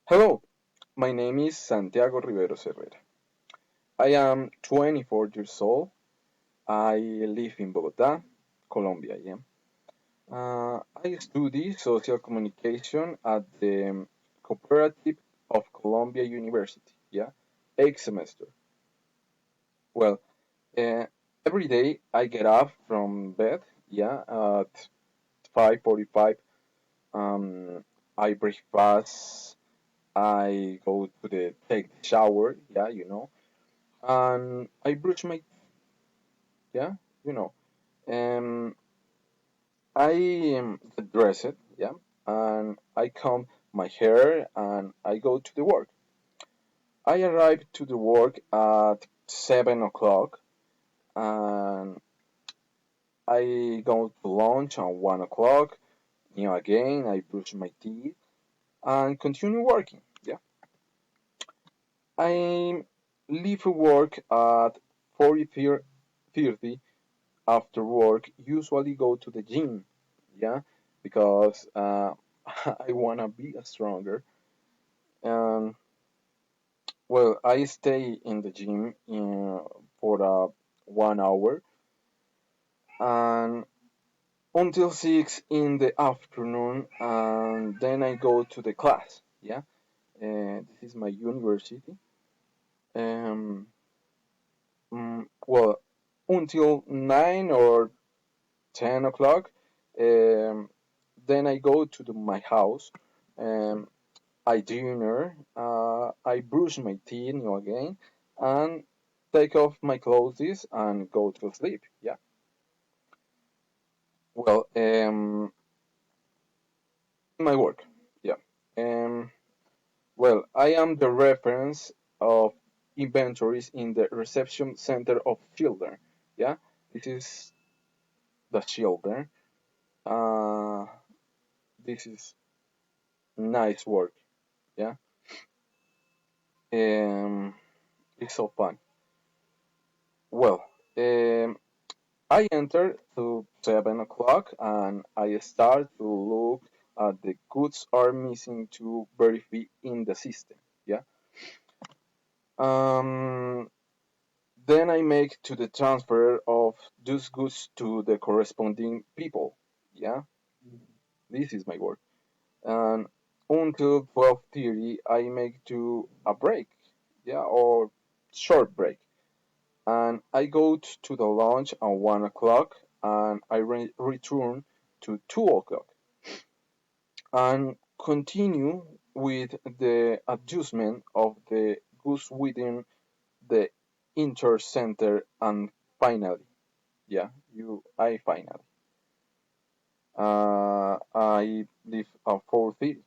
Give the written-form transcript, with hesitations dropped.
Hello, my name is Santiago Riveros Herrera. I am 24 years old. I live in Bogota, Colombia. Yeah. I study social communication at the Cooperative of Columbia University. Yeah, 8th semester. Well, uh, every day I get up from bed. Yeah, at 5:45. I breakfast. I go to the take the shower. Yeah, and I brush my yeah, you know. Um, I get dressed, yeah, and I comb my hair and I go to the work. I arrive to the work at 7 o'clock, and I go to lunch at 1 o'clock. Again, I brush my teeth and continue working. Yeah, I leave work at 4:30. After work, usually go to the gym, yeah, because I wanna be stronger. And well, I stay in the gym for 1 hour and until 6 in the afternoon, and then I go to the class. Yeah, this is my university. Um, well, until 9 or 10 o'clock. Um, then I go to my house. Um, I dinner. I brush my teeth again, and take off my clothes and go to sleep. Yeah. Well, my work. Yeah. Um, well, I am the reference of inventories in the reception center of children. Yeah. This is the children. Uh, this is nice work. Yeah. It's so fun. Well, I enter to 7 o'clock and I start to look at the goods are missing to verify in the system. Yeah. Um, then I make to the transfer of those goods to the corresponding people. Yeah. This is my work. And until 12:30, I make to a break. Yeah, or short break. And I go to the lunch at 1 o'clock and I return to 2 o'clock and continue with the adjustment of the goods within the intercenter and finally, yeah, I finally, I leave at 4:30.